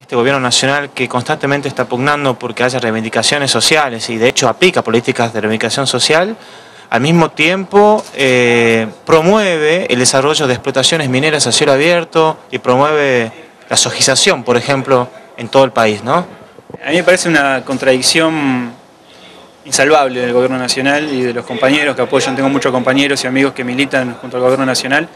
Este gobierno nacional que constantemente está pugnando porque haya reivindicaciones sociales y de hecho aplica políticas de reivindicación social, al mismo tiempo promueve el desarrollo de explotaciones mineras a cielo abierto y promueve la sojización, por ejemplo, en todo el país, ¿no? A mí me parece una contradicción insalvable del gobierno nacional y de los compañeros que apoyan. Tengo muchos compañeros y amigos que militan junto al gobierno nacional.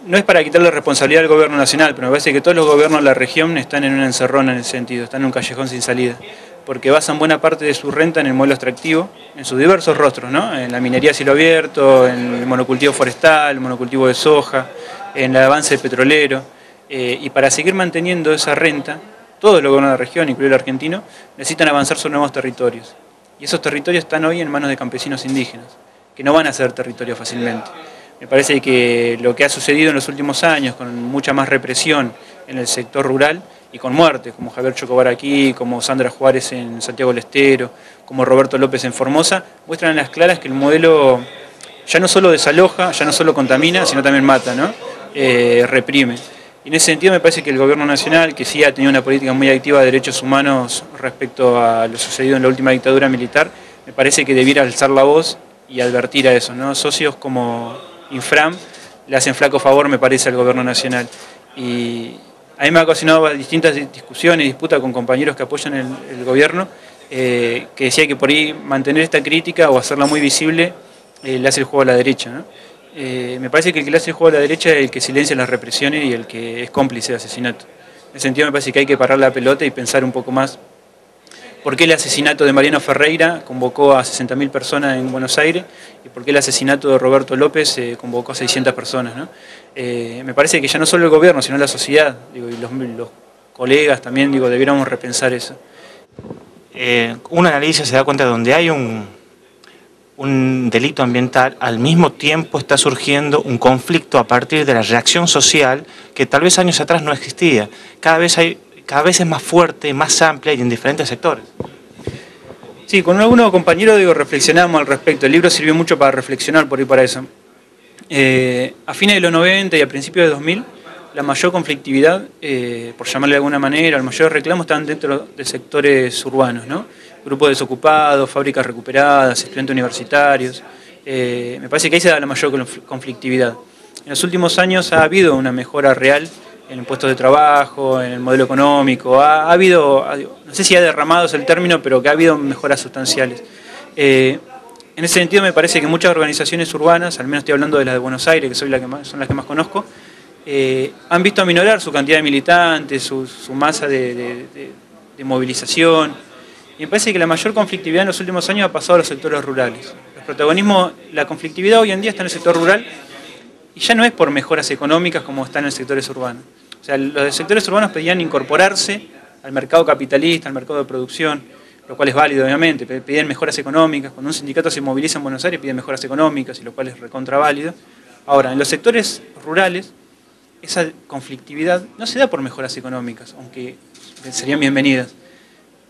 No es para quitarle responsabilidad al gobierno nacional, pero me parece que todos los gobiernos de la región están en una encerrona en ese sentido, están en un callejón sin salida, porque basan buena parte de su renta en el modelo extractivo, en sus diversos rostros, ¿no? En la minería a cielo abierto, en el monocultivo forestal, el monocultivo de soja, en el avance petrolero, y para seguir manteniendo esa renta, todos los gobiernos de la región, incluido el argentino, necesitan avanzar sobre nuevos territorios. Y esos territorios están hoy en manos de campesinos indígenas, que no van a ser territorios fácilmente. Me parece que lo que ha sucedido en los últimos años, con mucha más represión en el sector rural y con muertes, como Javier Chocobar aquí, como Sandra Juárez en Santiago del Estero, como Roberto López en Formosa, muestran a las claras que el modelo ya no solo desaloja, ya no solo contamina, sino también mata, ¿no? Reprime. Y en ese sentido me parece que el gobierno nacional, que sí ha tenido una política muy activa de derechos humanos respecto a lo sucedido en la última dictadura militar, me parece que debiera alzar la voz y advertir a eso, ¿no? Socios como Infram le hacen flaco favor, me parece, al gobierno nacional. Y a mí me ha ocasionado distintas discusiones y disputas con compañeros que apoyan el gobierno, que decía que por ahí mantener esta crítica o hacerla muy visible le hace el juego a la derecha, ¿no? Me parece que el que le hace el juego a la derecha es el que silencia las represiones y el que es cómplice de asesinato. En ese sentido me parece que hay que parar la pelota y pensar un poco más por qué el asesinato de Mariano Ferreira convocó a 60.000 personas en Buenos Aires y por qué el asesinato de Roberto López convocó a 600 personas, ¿no? Me parece que ya no solo el gobierno, sino la sociedad, digo, y los colegas también, digo, debiéramos repensar eso. Uno analiza, se da cuenta de donde hay un delito ambiental, al mismo tiempo está surgiendo un conflicto a partir de la reacción social que tal vez años atrás no existía. Cada vez es más fuerte, más amplia y en diferentes sectores. Sí, con algunos compañeros digo, reflexionamos al respecto. El libro sirvió mucho para reflexionar por ahí para eso. A fines de los 90 y a principios de 2000, la mayor conflictividad, por llamarle de alguna manera, los mayores reclamos estaban dentro de sectores urbanos, ¿no? Grupos desocupados, fábricas recuperadas, estudiantes universitarios. Me parece que ahí se da la mayor conflictividad. En los últimos años ha habido una mejora real en puestos de trabajo, en el modelo económico, ha habido, no sé si ha derramado es el término, pero que ha habido mejoras sustanciales. En ese sentido me parece que muchas organizaciones urbanas, al menos estoy hablando de las de Buenos Aires, que son las que más conozco, han visto aminorar su cantidad de militantes, su masa de movilización, y me parece que la mayor conflictividad en los últimos años ha pasado a los sectores rurales. El protagonismo, la conflictividad hoy en día está en el sector rural, y ya no es por mejoras económicas como está en los sectores urbanos. O sea, los sectores urbanos pedían incorporarse al mercado capitalista, al mercado de producción, lo cual es válido obviamente, pedían mejoras económicas. Cuando un sindicato se moviliza en Buenos Aires piden mejoras económicas, y lo cual es recontra válido. Ahora, en los sectores rurales, esa conflictividad no se da por mejoras económicas, aunque serían bienvenidas.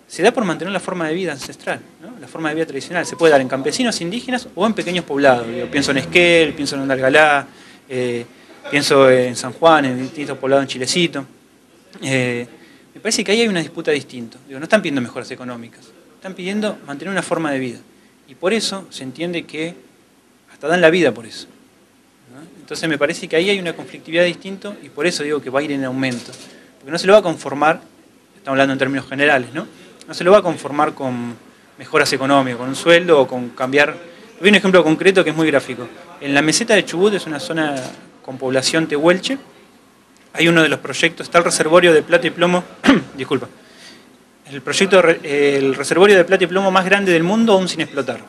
Se da por mantener la forma de vida ancestral, ¿no? La forma de vida tradicional. Se puede dar en campesinos indígenas o en pequeños poblados. Yo pienso en Esquel, pienso en Andalgalá, pienso en San Juan, en distintos poblados en Chilecito. Me parece que ahí hay una disputa distinta. Digo, no están pidiendo mejoras económicas, están pidiendo mantener una forma de vida. Y por eso se entiende que hasta dan la vida por eso, ¿no? Entonces me parece que ahí hay una conflictividad distinta y por eso digo que va a ir en aumento. Porque no se lo va a conformar, estamos hablando en términos generales, ¿no? No se lo va a conformar con mejoras económicas, con un sueldo o con cambiar. Doy un ejemplo concreto que es muy gráfico. En la meseta de Chubut, es una zona con población tehuelche, hay uno de los proyectos, está el reservorio de plata y plomo, disculpa, el reservorio de plata y plomo más grande del mundo aún sin explotar.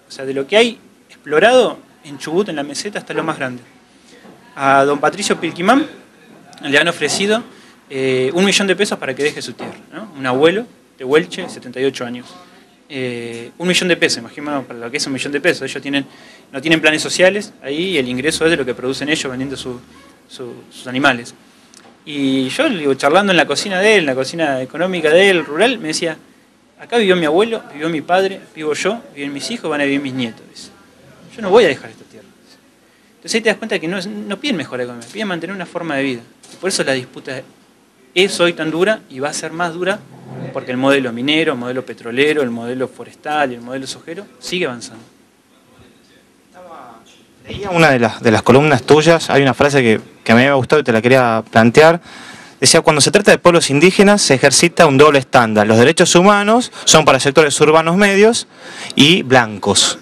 O sea, de lo que hay explorado en Chubut, en la meseta, está lo más grande. A don Patricio Pilquimán le han ofrecido 1 millón de pesos para que deje su tierra, ¿no? Un abuelo tehuelche, 78 años. 1 millón de pesos, imagínate para lo que es 1 millón de pesos. Ellos no tienen planes sociales ahí y el ingreso es de lo que producen ellos vendiendo sus animales. Y yo, digo, charlando en la cocina de él, en la cocina económica de él, rural, me decía, acá vivió mi abuelo, vivió mi padre, vivo yo, viven mis hijos, van a vivir mis nietos. Dice. Yo no voy a dejar esta tierra. Dice. Entonces ahí te das cuenta que no piden mejora económica, piden mantener una forma de vida. Y por eso la disputa es hoy tan dura y va a ser más dura porque el modelo minero, el modelo petrolero, el modelo forestal y el modelo sojero sigue avanzando. Leía una de las columnas tuyas, hay una frase que me había gustado y te la quería plantear. Decía, cuando se trata de pueblos indígenas se ejercita un doble estándar. Los derechos humanos son para sectores urbanos medios y blancos.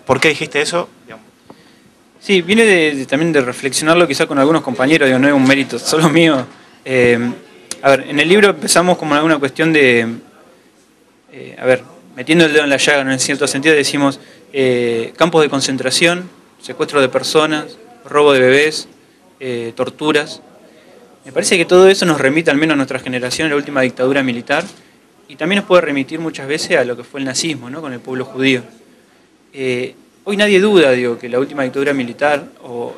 ¿Por qué dijiste eso? Sí, viene también de reflexionarlo quizá con algunos compañeros, digo, no es un mérito solo mío. A ver, en el libro empezamos como alguna cuestión de, metiendo el dedo en la llaga, ¿no? En cierto sentido decimos campos de concentración, secuestro de personas, robo de bebés, torturas. Me parece que todo eso nos remite al menos a nuestra generación, a la última dictadura militar, y también nos puede remitir muchas veces a lo que fue el nazismo, ¿no? Con el pueblo judío. Hoy nadie duda, digo, que la última dictadura militar o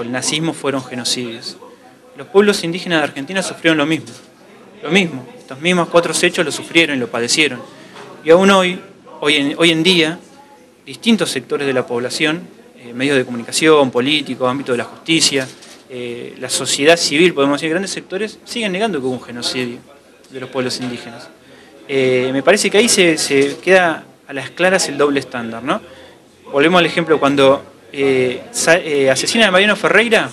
el nazismo fueron genocidios. Los pueblos indígenas de Argentina sufrieron lo mismo. Estos mismos 4 hechos lo sufrieron y lo padecieron. Y aún hoy en día, distintos sectores de la población, medios de comunicación, políticos, ámbito de la justicia, la sociedad civil, podemos decir, grandes sectores, siguen negando que hubo un genocidio de los pueblos indígenas. Me parece que ahí se queda a las claras el doble estándar, ¿no? Volvemos al ejemplo, cuando asesinan a Mariano Ferreira,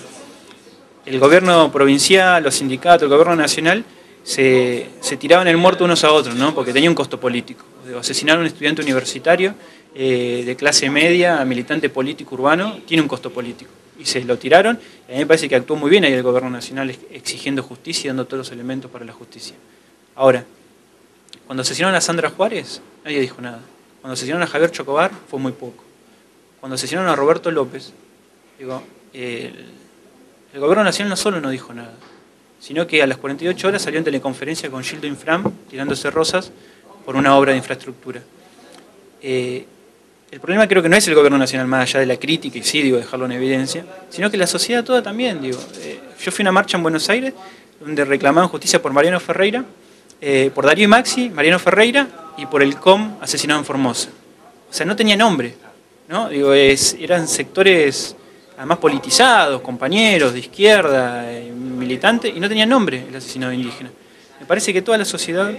el gobierno provincial, los sindicatos, el gobierno nacional, se tiraban el muerto unos a otros, ¿no? Porque tenía un costo político. Asesinar a un estudiante universitario de clase media, militante político urbano, tiene un costo político. Y se lo tiraron, y a mí me parece que actuó muy bien ahí el gobierno nacional exigiendo justicia y dando todos los elementos para la justicia. Ahora, cuando asesinaron a Sandra Juárez, nadie dijo nada. Cuando asesinaron a Javier Chocobar, fue muy poco. Cuando asesinaron a Roberto López, digo, el gobierno nacional no solo no dijo nada, sino que a las 48 horas salió en teleconferencia con Gildo Infram, tirándose rosas por una obra de infraestructura. El problema creo que no es el gobierno nacional, más allá de la crítica, y sí, digo, dejarlo en evidencia, sino que la sociedad toda también, digo. Yo fui a una marcha en Buenos Aires, donde reclamaban justicia por Mariano Ferreira, por Darío y Maxi, Mariano Ferreira, y por el COM asesinado en Formosa. O sea, no tenía nombre, ¿no? Digo, eran sectores además politizados, compañeros de izquierda, militantes, y no tenían nombre el asesinado indígena. Me parece que toda la sociedad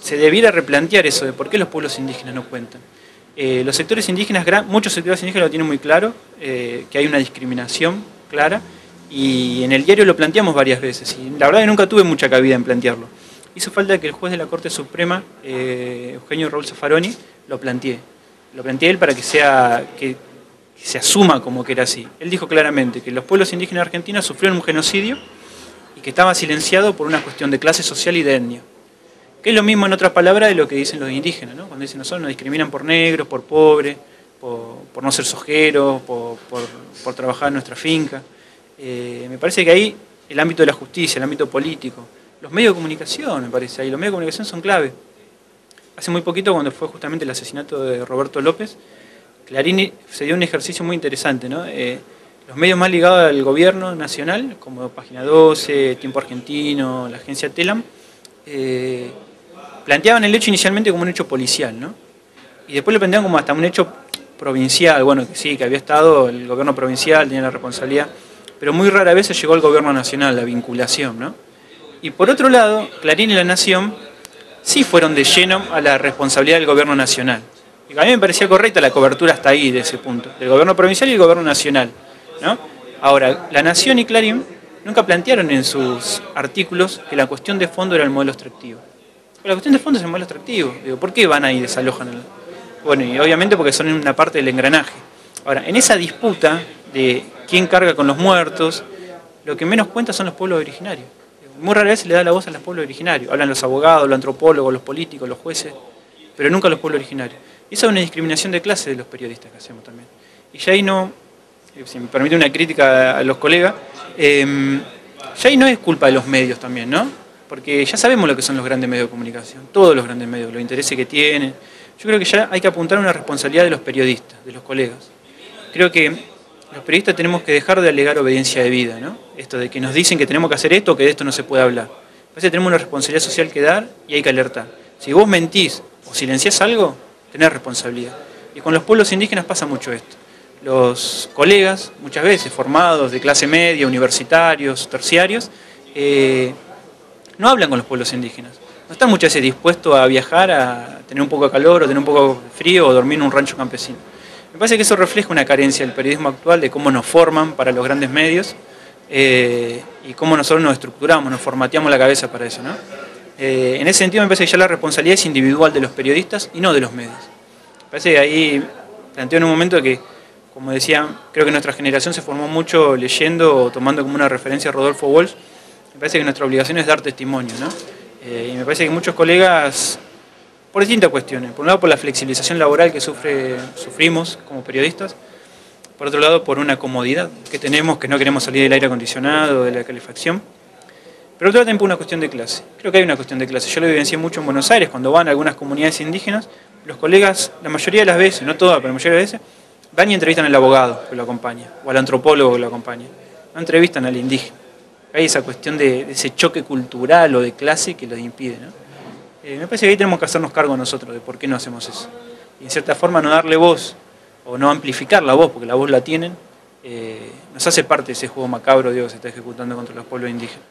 se debiera replantear eso de por qué los pueblos indígenas no cuentan. Los sectores indígenas, muchos sectores indígenas lo tienen muy claro, que hay una discriminación clara, y en el diario lo planteamos varias veces, y la verdad que nunca tuve mucha cabida en plantearlo. Hizo falta que el juez de la Corte Suprema, Eugenio Raúl Zaffaroni, lo plantee. Lo planteé él para que se asuma como que era así. Él dijo claramente que los pueblos indígenas argentinos sufrieron un genocidio y que estaba silenciado por una cuestión de clase social y de etnia. Que es lo mismo, en otras palabras, de lo que dicen los indígenas, ¿no? Cuando dicen nosotros nos discriminan por negros, por pobres, por no ser sojeros, por trabajar en nuestra finca. Me parece que ahí el ámbito de la justicia, el ámbito político, los medios de comunicación, me parece, ahí los medios de comunicación son clave. Hace muy poquito, cuando fue justamente el asesinato de Roberto López, Clarín se dio un ejercicio muy interesante, ¿no? Los medios más ligados al gobierno nacional, como Página 12, Tiempo Argentino, la agencia Telam, planteaban el hecho inicialmente como un hecho policial, ¿no? Y después lo planteaban como hasta un hecho provincial, bueno, que sí, que había estado el gobierno provincial, tenía la responsabilidad, pero muy rara vez se llegó al gobierno nacional, la vinculación, ¿no? Y por otro lado, Clarín y La Nación sí fueron de lleno a la responsabilidad del gobierno nacional. Y a mí me parecía correcta la cobertura hasta ahí, de ese punto, del gobierno provincial y el gobierno nacional, ¿no? Ahora, La Nación y Clarín nunca plantearon en sus artículos que la cuestión de fondo era el modelo extractivo. Pero la cuestión de fondo es el modelo extractivo. Digo, ¿por qué van ahí y desalojan? Bueno, y obviamente porque son una parte del engranaje. Ahora, en esa disputa de quién carga con los muertos, lo que menos cuenta son los pueblos originarios. Muy rara vez se le da la voz a los pueblos originarios. Hablan los abogados, los antropólogos, los políticos, los jueces, pero nunca los pueblos originarios. Y esa es una discriminación de clase de los periodistas que hacemos también. Y ya ahí no, si me permite una crítica a los colegas, ya ahí no es culpa de los medios también, ¿no? Porque ya sabemos lo que son los grandes medios de comunicación, todos los grandes medios, los intereses que tienen. Yo creo que ya hay que apuntar a una responsabilidad de los periodistas, de los colegas. Creo que los periodistas tenemos que dejar de alegar obediencia de vida, ¿no? Esto de que nos dicen que tenemos que hacer esto o que de esto no se puede hablar. Parece que tenemos una responsabilidad social que dar y hay que alertar. Si vos mentís o silenciás algo, tenés responsabilidad. Y con los pueblos indígenas pasa mucho esto. los colegas, muchas veces formados de clase media, universitarios, terciarios, no hablan con los pueblos indígenas. No están muchas veces dispuestos a viajar, a tener un poco de calor, o tener un poco de frío, o dormir en un rancho campesino. Me parece que eso refleja una carencia del periodismo actual, de cómo nos forman para los grandes medios, y cómo nosotros nos estructuramos, nos formateamos la cabeza para eso, ¿no? En ese sentido me parece que ya la responsabilidad es individual de los periodistas y no de los medios. Me parece que ahí planteo en un momento que, como decía, creo que nuestra generación se formó mucho leyendo o tomando como una referencia a Rodolfo Walsh. Me parece que nuestra obligación es dar testimonio, ¿no? Y me parece que muchos colegas, por distintas cuestiones, por un lado por la flexibilización laboral que sufrimos como periodistas, por otro lado por una comodidad que tenemos, que no queremos salir del aire acondicionado, de la calefacción, pero otro lado también por una cuestión de clase. Creo que hay una cuestión de clase. Yo lo vivencié mucho en Buenos Aires, cuando van a algunas comunidades indígenas, los colegas, la mayoría de las veces, no todas, pero la mayoría de las veces, van y entrevistan al abogado que lo acompaña, o al antropólogo que lo acompaña. No entrevistan al indígena. Hay esa cuestión de ese choque cultural o de clase que lo impide, ¿no? Me parece que ahí tenemos que hacernos cargo nosotros de por qué no hacemos eso. Y en cierta forma no darle voz, o no amplificar la voz, porque la voz la tienen, nos hace parte de ese juego macabro, digo, que se está ejecutando contra los pueblos indígenas.